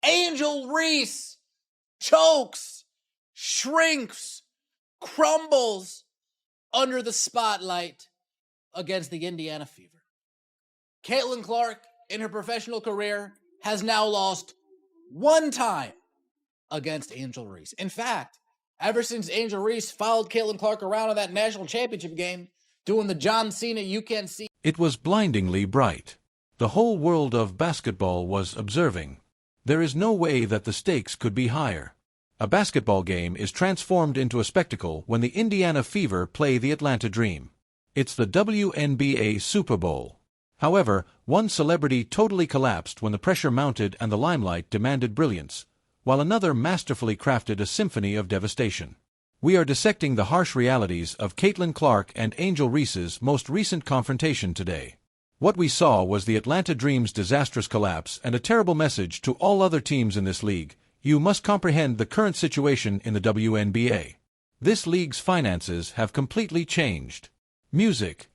Angel Reese chokes, shrinks, crumbles under the spotlight against the Indiana Fever. Caitlin Clark, in her professional career, has now lost one time against Angel Reese. In fact, ever since Angel Reese followed Caitlin Clark around in that national championship game, doing the John Cena you can see. It was blindingly bright. The whole world of basketball was observing. There is no way that the stakes could be higher. A basketball game is transformed into a spectacle when the Indiana Fever play the Atlanta Dream. It's the WNBA Super Bowl. However, one celebrity totally collapsed when the pressure mounted and the limelight demanded brilliance, while another masterfully crafted a symphony of devastation. We are dissecting the harsh realities of Caitlin Clark and Angel Reese's most recent confrontation today. What we saw was the Atlanta Dream's disastrous collapse and a terrible message to all other teams in this league. You must comprehend the current situation in the WNBA. This league's finances have completely changed. Music.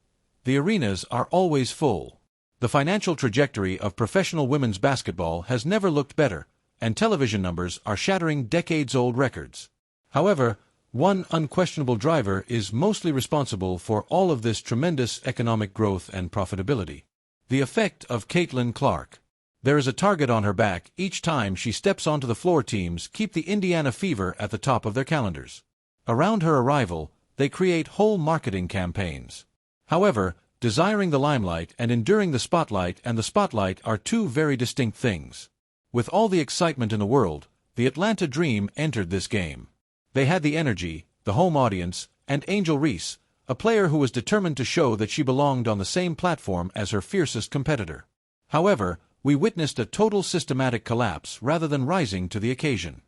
The arenas are always full. The financial trajectory of professional women's basketball has never looked better, and television numbers are shattering decades-old records. However, one unquestionable driver is mostly responsible for all of this tremendous economic growth and profitability. The effect of Caitlin Clark. There is a target on her back each time she steps onto the floor. Teams keep the Indiana Fever at the top of their calendars. Around her arrival, they create whole marketing campaigns. However, desiring the limelight and enduring the spotlight are two very distinct things. With all the excitement in the world, the Atlanta Dream entered this game. They had the energy, the home audience, and Angel Reese, a player who was determined to show that she belonged on the same platform as her fiercest competitor. However, we witnessed a total systematic collapse rather than rising to the occasion.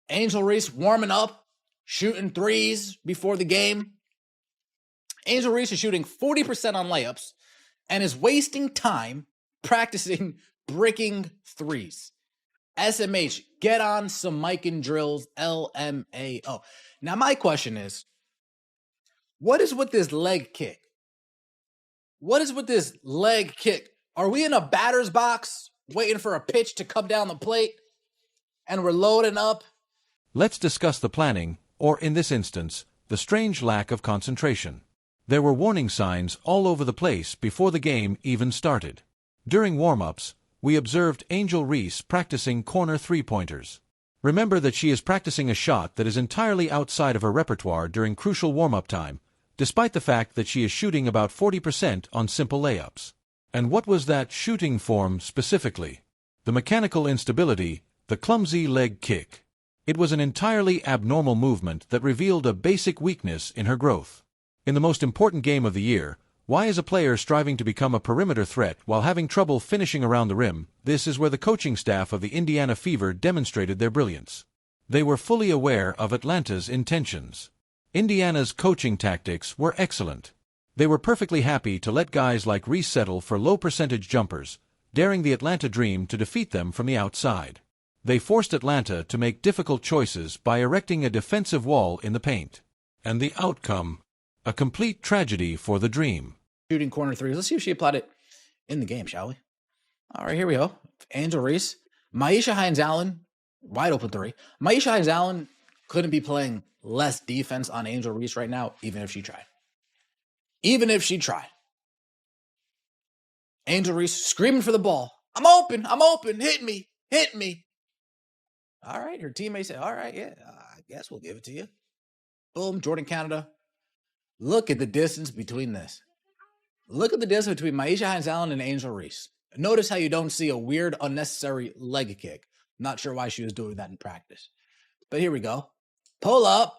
Angel Reese warming up, shooting threes before the game. Angel Reese is shooting 40% on layups and is wasting time practicing bricking threes. SMH, get on some mic and drills, LMAO. Now, my question is, what is with this leg kick? What is with this leg kick? Are we in a batter's box waiting for a pitch to come down the plate and we're loading up? Let's discuss the planning, or in this instance, the strange lack of concentration. There were warning signs all over the place before the game even started. During warm-ups, we observed Angel Reese practicing corner three-pointers. Remember that she is practicing a shot that is entirely outside of her repertoire during crucial warm-up time, despite the fact that she is shooting about 40% on simple layups. And what was that shooting form specifically? The mechanical instability, the clumsy leg kick. It was an entirely abnormal movement that revealed a basic weakness in her growth. In the most important game of the year, why is a player striving to become a perimeter threat while having trouble finishing around the rim? This is where the coaching staff of the Indiana Fever demonstrated their brilliance. They were fully aware of Atlanta's intentions. Indiana's coaching tactics were excellent. They were perfectly happy to let guys like Reese settle for low-percentage jumpers, daring the Atlanta Dream to defeat them from the outside. They forced Atlanta to make difficult choices by erecting a defensive wall in the paint. And the outcome? A complete tragedy for the Dream. Shooting corner threes. Let's see if she applied it in the game, shall we? All right, here we go. Angel Reese. Maisha Hines-Allen, wide open three. Maisha Hines-Allen couldn't be playing less defense on Angel Reese right now, even if she tried. Even if she tried. Angel Reese screaming for the ball. I'm open, hit me. All right, her teammates say, all right, yeah, I guess we'll give it to you. Boom, Jordan Canada. Look at the distance between this. Look at the distance between Maisha Hines-Allen and Angel Reese. Notice how you don't see a weird, unnecessary leg kick. Not sure why she was doing that in practice. But here we go. Pull up.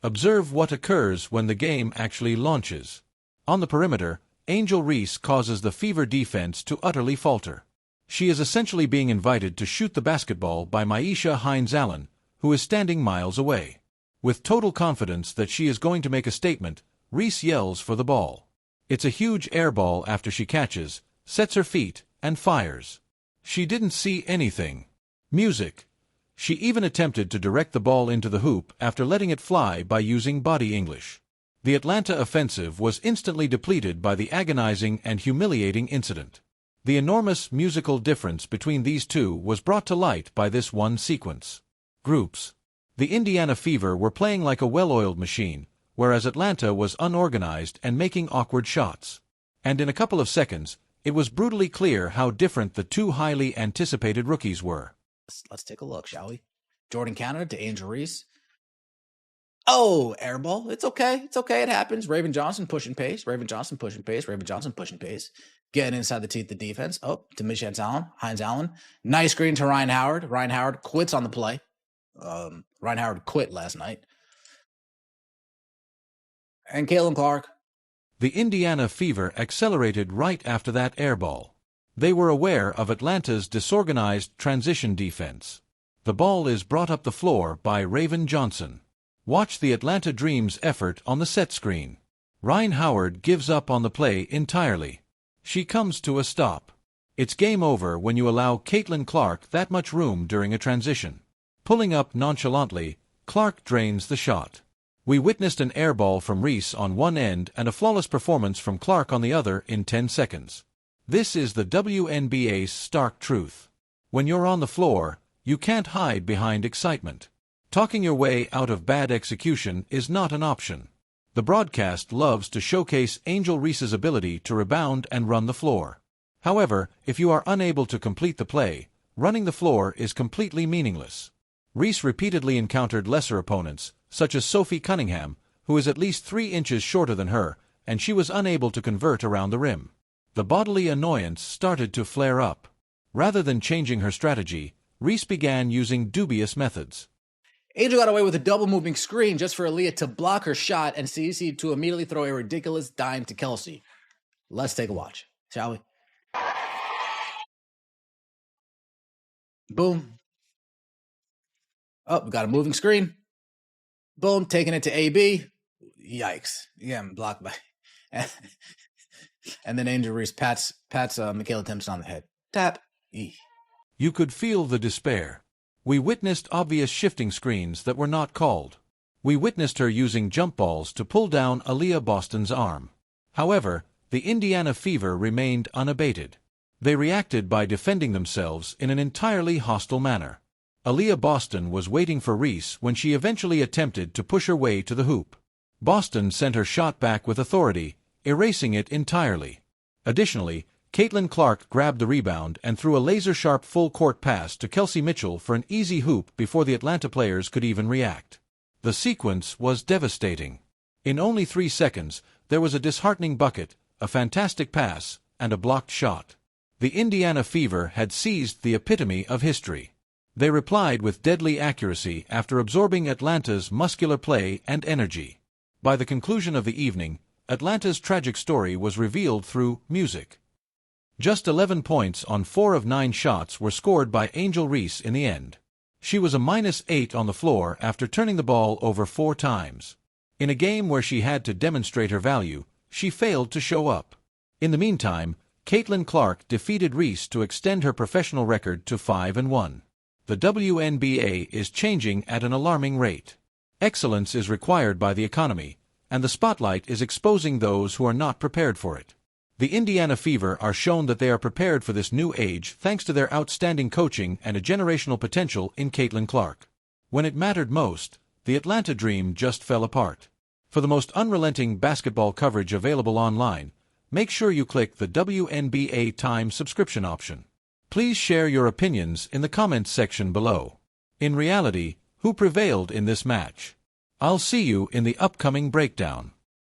Observe what occurs when the game actually launches. On the perimeter, Angel Reese causes the Fever defense to utterly falter. She is essentially being invited to shoot the basketball by Maisha Hines-Allen, who is standing miles away. With total confidence that she is going to make a statement, Reese yells for the ball. It's a huge air ball after she catches, sets her feet, and fires. She didn't see anything. Music. She even attempted to direct the ball into the hoop after letting it fly by using body English. The Atlanta offensive was instantly depleted by the agonizing and humiliating incident. The enormous musical difference between these two was brought to light by this one sequence. Groups. The Indiana Fever were playing like a well-oiled machine, whereas Atlanta was unorganized and making awkward shots. And in a couple of seconds, it was brutally clear how different the two highly anticipated rookies were. Let's take a look, shall we? Jordan Canada to Angel Reese. Oh, air ball. It's okay. It's okay. It happens. Raven Johnson pushing pace. Raven Johnson pushing pace. Raven Johnson pushing pace. Getting inside the teeth of the defense. Oh, to Hines Allen. Nice screen to Ryan Howard. Ryan Howard quits on the play. Ryan Howard quit last night. And Caitlin Clark. The Indiana Fever accelerated right after that air ball. They were aware of Atlanta's disorganized transition defense. The ball is brought up the floor by Raven Johnson. Watch the Atlanta Dream's effort on the set screen. Ryan Howard gives up on the play entirely. She comes to a stop. It's game over when you allow Caitlin Clark that much room during a transition. Pulling up nonchalantly, Clark drains the shot. We witnessed an air ball from Reese on one end and a flawless performance from Clark on the other in 10 seconds. This is the WNBA's stark truth. When you're on the floor, you can't hide behind excitement. Talking your way out of bad execution is not an option. The broadcast loves to showcase Angel Reese's ability to rebound and run the floor. However, if you are unable to complete the play, running the floor is completely meaningless. Reese repeatedly encountered lesser opponents, such as Sophie Cunningham, who is at least 3 inches shorter than her, and she was unable to convert around the rim. The bodily annoyance started to flare up. Rather than changing her strategy, Reese began using dubious methods. Angel got away with a double moving screen just for Aaliyah to block her shot and CC to immediately throw a ridiculous dime to Kelsey. Let's take a watch, shall we? Boom. Oh, we got a moving screen. Boom, taking it to AB. Yikes. Yeah, blocked by. And then Angel Reese pats Michaela Timpson on the head. Tap. You could feel the despair. We witnessed obvious shifting screens that were not called. We witnessed her using jump balls to pull down Aaliyah Boston's arm. However, the Indiana Fever remained unabated. They reacted by defending themselves in an entirely hostile manner. Aaliyah Boston was waiting for Reese when she eventually attempted to push her way to the hoop. Boston sent her shot back with authority, erasing it entirely. Additionally, Caitlin Clark grabbed the rebound and threw a laser-sharp full-court pass to Kelsey Mitchell for an easy hoop before the Atlanta players could even react. The sequence was devastating. In only 3 seconds, there was a disheartening bucket, a fantastic pass, and a blocked shot. The Indiana Fever had seized the epitome of history. They replied with deadly accuracy after absorbing Atlanta's muscular play and energy. By the conclusion of the evening, Atlanta's tragic story was revealed through music. Just 11 points on 4 of 9 shots were scored by Angel Reese in the end. She was a -8 on the floor after turning the ball over 4 times. In a game where she had to demonstrate her value, she failed to show up. In the meantime, Caitlin Clark defeated Reese to extend her professional record to 5-1. The WNBA is changing at an alarming rate. Excellence is required by the economy, and the spotlight is exposing those who are not prepared for it. The Indiana Fever are shown that they are prepared for this new age thanks to their outstanding coaching and a generational potential in Caitlin Clark. When it mattered most, the Atlanta Dream just fell apart. For the most unrelenting basketball coverage available online, make sure you click the WNBA Time subscription option. Please share your opinions in the comments section below. In reality, who prevailed in this match? I'll see you in the upcoming breakdown.